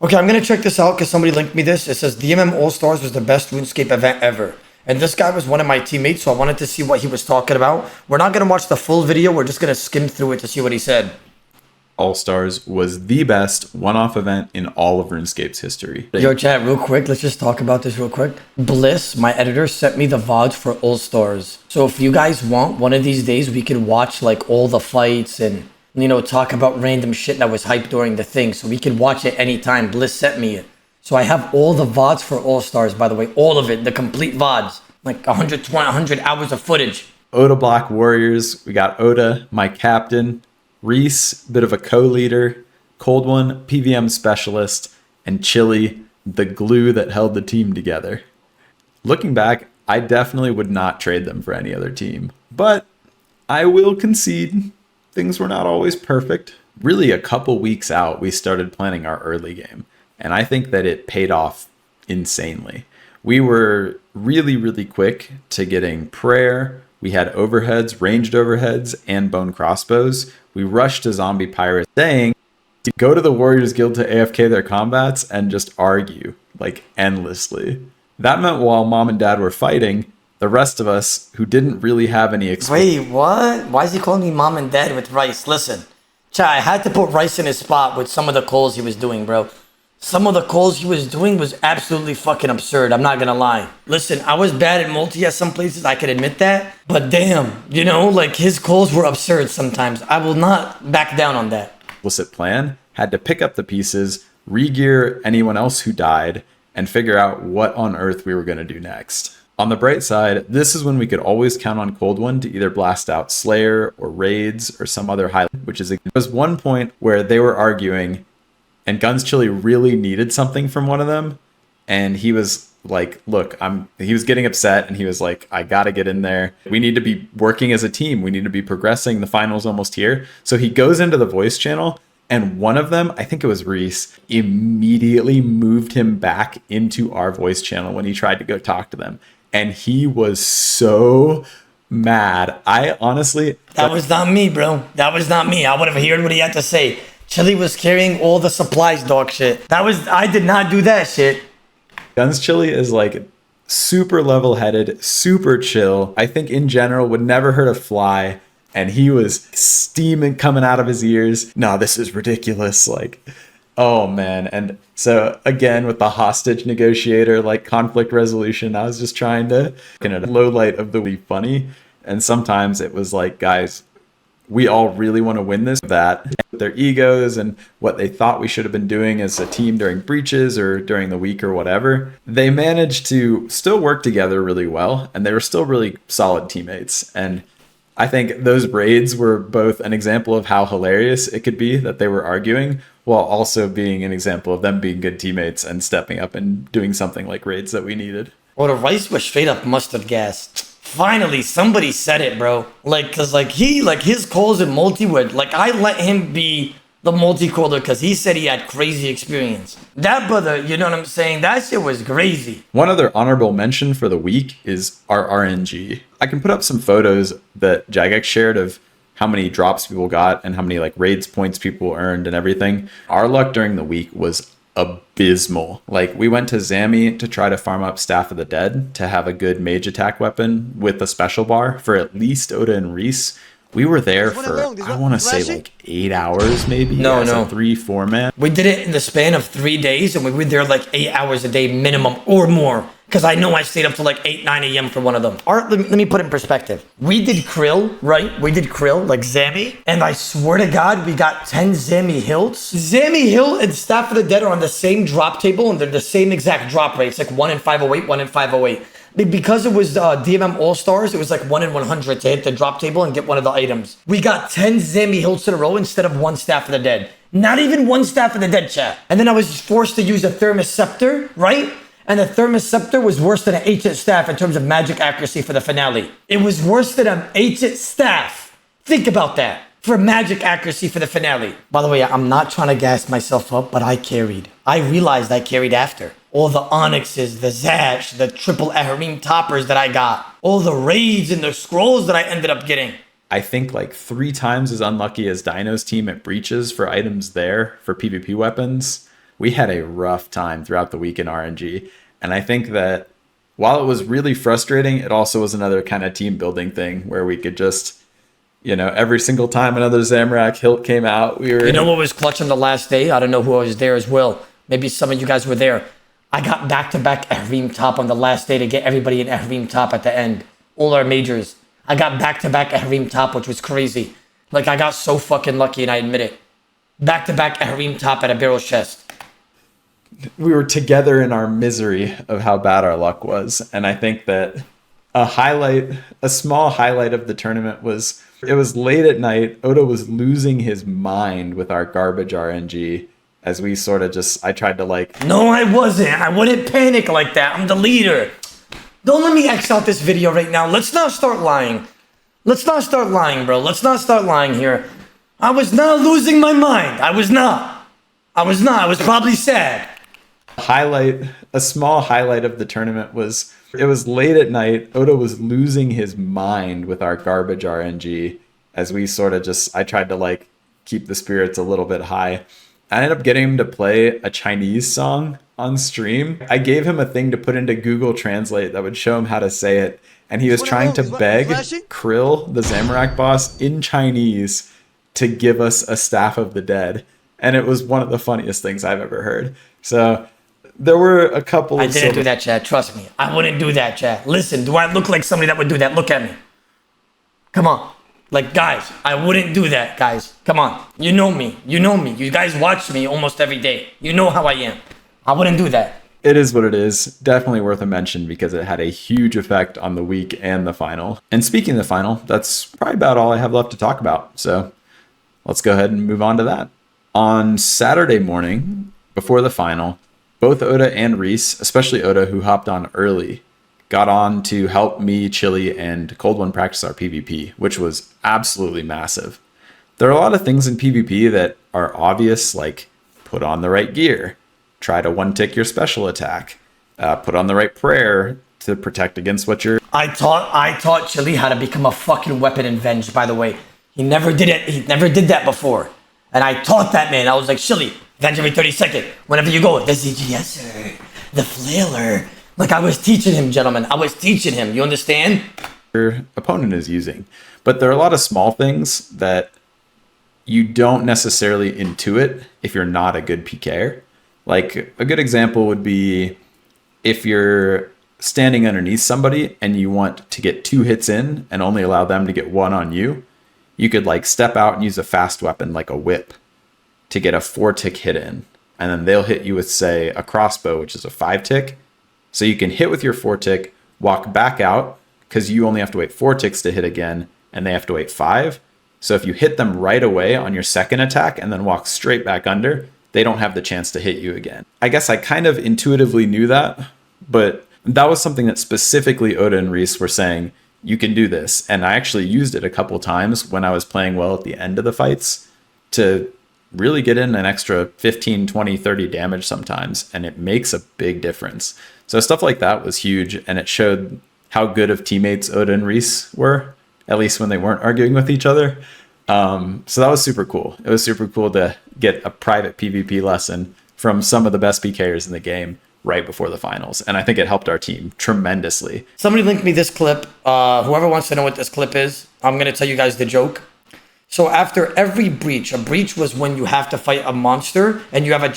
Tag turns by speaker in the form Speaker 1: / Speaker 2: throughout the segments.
Speaker 1: Okay, I'm gonna check this out because somebody linked me this. It says DMM Allstars was the best RuneScape event ever. And this guy was one of my teammates, so I wanted to see what he was talking about. We're not gonna watch the full video, we're just gonna skim through it to see what he said.
Speaker 2: All-Stars was the best one-off event in all of RuneScape's history.
Speaker 1: Yo, chat, real quick, let's just talk about this real quick. Bliss, my editor, sent me the VODs for All-Stars. So if you guys want, one of these days we can watch like all the fights and, you know, talk about random shit that was hyped during the thing. So we can watch it anytime. Bliss sent me it. So I have all the VODs for All-Stars, by the way, all of it, the complete VODs. Like 100 hours of footage.
Speaker 2: Odablock Warriors, we got Oda, my captain, Rhys, bit of a co-leader, Cold One, PVM specialist, and Chili, the glue that held the team together. Looking back, I definitely would not trade them for any other team, but I will concede things were not always perfect. Really, a couple weeks out, we started planning our early game, and I think that it paid off insanely. We were really quick to getting prayer. We had overheads, ranged overheads, and bone crossbows. We rushed to zombie pirates, saying to go to the Warriors Guild to AFK their combats and just argue like endlessly. That meant while mom and dad were fighting, the rest of us who didn't really have any experience.
Speaker 1: Wait, what? Why is he calling me mom and dad with Rhys? Listen, chat, I had to put Rhys in his spot with some of the calls he was doing, bro. Some of the calls he was doing was absolutely fucking absurd. I'm not gonna lie. Listen, I was bad at multi at some places, I can admit that. But damn, you know, like his calls were absurd sometimes. I will not back down on that.
Speaker 2: Explicit plan, had to pick up the pieces, re-gear anyone else who died, and figure out what on earth we were gonna do next. On the bright side, this is when we could always count on Cold One to either blast out Slayer or Raids or some other highlight, which is, there was one point where they were arguing and Gunchilli really needed something from one of them. And he was like, look, he was getting upset and he was like, I gotta get in there. We need to be working as a team. We need to be progressing. The final's almost here. So he goes into the voice channel and one of them, I think it was Rhys, immediately moved him back into our voice channel when he tried to go talk to them. And he was so mad. I honestly...
Speaker 1: That was not me, bro. That was not me. I would have heard what he had to say. Chili was carrying all the supplies, dog shit. I did not do that shit.
Speaker 2: Gunchilli is like super level-headed, super chill. I think in general would never hurt a fly. And he was steaming coming out of his ears. No, this is ridiculous. Like, oh man. And so again, with the hostage negotiator, like conflict resolution, I was just trying to get a low light of the week funny. And sometimes it was like, guys, we all really want to win this, that their egos and what they thought we should have been doing as a team during breaches or during the week or whatever. They managed to still work together really well, and they were still really solid teammates. And I think those raids were both an example of how hilarious it could be that they were arguing, while also being an example of them being good teammates and stepping up and doing something like raids that we needed.
Speaker 1: Well, the Rhys was straight up mustard gas. Finally, somebody said it, bro. Like, cause like his calls in multi would, like I let him be the multi-caller because he said he had crazy experience. That brother, you know what I'm saying? That shit was crazy.
Speaker 2: One other honorable mention for the week is our RNG. I can put up some photos that Jagex shared of how many drops people got and how many like raids points people earned and everything. Our luck during the week was abysmal. Like we went to Zami to try to farm up Staff of the Dead to have a good mage attack weapon with a special bar for at least Oda and Rhys. We were there for, I want to say like 8 hours maybe.
Speaker 1: No.
Speaker 2: A 3-4 man.
Speaker 1: We did it in the span of 3 days and we were there like 8 hours a day minimum or more. Because I know I stayed up to like 8, 9 a.m. for one of them. Let me put it in perspective. We did Krill, right? We did Krill, like Zami. And I swear to God, we got 10 Zami hilts. Zami hilt and Staff of the Dead are on the same drop table and they're the same exact drop rate. It's like 1 in 508, 1 in 508. Because it was DMM Allstars, it was like 1 in 100 to hit the drop table and get one of the items. We got 10 Zami hilts in a row instead of 1 Staff of the Dead. Not even 1 Staff of the Dead, chat. And then I was forced to use a Thermos Scepter, right? And the Thermos Scepter was worse than an Ancient Staff in terms of magic accuracy for the finale. It was worse than an Ancient Staff. Think about that. For magic accuracy for the finale. By the way, I'm not trying to gas myself up, but I carried. I realized I carried after. All the Onyxes, the Zash, the triple Aharim toppers that I got. All the raids and the scrolls that I ended up getting.
Speaker 2: I think like 3 times as unlucky as Dino's team at breaches for items there for PvP weapons. we had a rough time throughout the week in RNG. And I think that while it was really frustrating, it also was another kind of team building thing where we could just, you know, every single time another Zamorak hilt came out, we were...
Speaker 1: You know what was clutch on the last day? I don't know who was there as well. Maybe some of you guys were there. I got back-to-back Ahrim top on the last day to get everybody in Ahrim top at the end. All our majors. I got back-to-back Ahrim top, which was crazy. Like, I got so fucking lucky, and I admit it. Back-to-back Ahrim top at a barrel chest.
Speaker 2: We were together in our misery of how bad our luck was. And I think that a small highlight of the tournament was, it was late at night. Oda was losing his mind with our garbage RNG as we sort of just, I tried to like...
Speaker 1: No, I wasn't. I wouldn't panic like that. I'm the leader. Don't let me X out this video right now. Let's not start lying. Let's not start lying, bro. Let's not start lying here. I was not losing my mind. I was not. I was probably sad.
Speaker 2: A small highlight of the tournament was, it was late at night. Oda was losing his mind with our garbage RNG as we sort of just, I tried to like keep the spirits a little bit high. I ended up getting him to play a Chinese song on stream. I gave him a thing to put into Google Translate that would show him how to say it. And he was trying to beg Krill, the Zamorak boss, in Chinese to give us a Staff of the Dead. And it was one of the funniest things I've ever heard. So there were a couple of...
Speaker 1: I didn't do that, Chad. Trust me. I wouldn't do that, Chad. Listen, do I look like somebody that would do that? Look at me. Come on. Like, guys, I wouldn't do that, guys. Come on. You know me. You know me. You guys watch me almost every day. You know how I am. I wouldn't do that.
Speaker 2: It is what it is. Definitely worth a mention because it had a huge effect on the week and the final. And speaking of the final, that's probably about all I have left to talk about. So let's go ahead and move on to that. On Saturday morning, before the final, both Oda and Rhys, especially Oda, who hopped on early, got on to help me, Chili, and Cold One practice our PvP, which was absolutely massive. There are a lot of things in PvP that are obvious, like put on the right gear, try to one-tick your special attack, put on the right prayer to protect against what you're...
Speaker 1: I taught Chili how to become a fucking weapon in Venge, by the way. He never did it. He never did that before. And I taught that man. I was like, Chili, Venge every 30-second. Whenever you go, the ZGSer, the flailer. Like, I was teaching him, gentlemen. I was teaching him. You understand?
Speaker 2: Your opponent is using. But there are a lot of small things that you don't necessarily intuit if you're not a good PKer. Like, a good example would be if you're standing underneath somebody and you want to get 2 hits in and only allow them to get 1 on you, you could, like, step out and use a fast weapon like a whip to get a 4-tick hit in. And then they'll hit you with, say, a crossbow, which is a 5-tick. So you can hit with your 4-tick, walk back out, because you only have to wait 4 ticks to hit again, and they have to wait 5. So if you hit them right away on your second attack and then walk straight back under, they don't have the chance to hit you again. I guess I kind of intuitively knew that, but that was something that specifically Oda and Rhys were saying, you can do this. And I actually used it a couple times when I was playing well at the end of the fights to really get in an extra 15, 20, 30 damage sometimes, and it makes a big difference. So stuff like that was huge, and it showed how good of teammates Oda and Rhys were, at least when they weren't arguing with each other. So that was super cool. It was super cool to get a private PvP lesson from some of the best PKers in the game right before the finals, and I think it helped our team tremendously.
Speaker 1: Somebody linked me this clip. Whoever wants to know what this clip is, I'm going to tell you guys the joke. So after every breach, a breach was when you have to fight a monster and you have a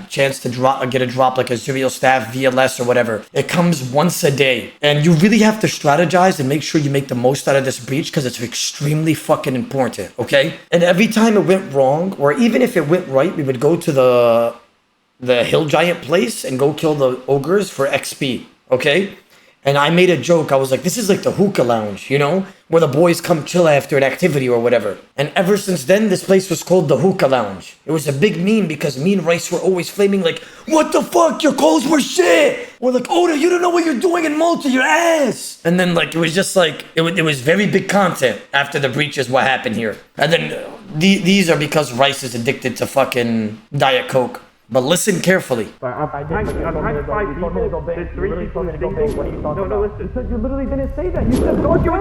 Speaker 1: chance to get a drop like a Zuriel Staff, VLS, or whatever. It comes once a day. And you really have to strategize and make sure you make the most out of this breach because it's extremely fucking important, okay? And every time it went wrong, or even if it went right, we would go to the hill giant place and go kill the ogres for XP, okay? And I made a joke. I was like, this is like the Hookah Lounge, you know? Where the boys come chill after an activity or whatever. And ever since then, this place was called the Hookah Lounge. It was a big meme because me and Rhys were always flaming like, what the fuck? Your clothes were shit! We're like, Oda, you don't know what you're doing in multi, your ass! And then like, it was just like, it was very big content after the breach is what happened here. And then these are because Rhys is addicted to fucking Diet Coke. But listen carefully.
Speaker 3: I'm trying to fight people. There's 3 people single. No, listen. You literally didn't say that. You said, don't you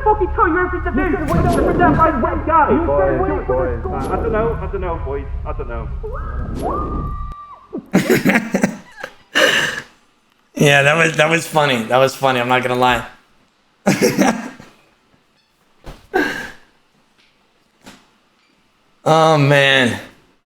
Speaker 3: fucking tell you everything to do. What's up with that white guy?
Speaker 4: Boys. I don't know, boys. I don't know.
Speaker 1: Yeah, that was funny. That was funny. I'm not gonna lie. Oh man.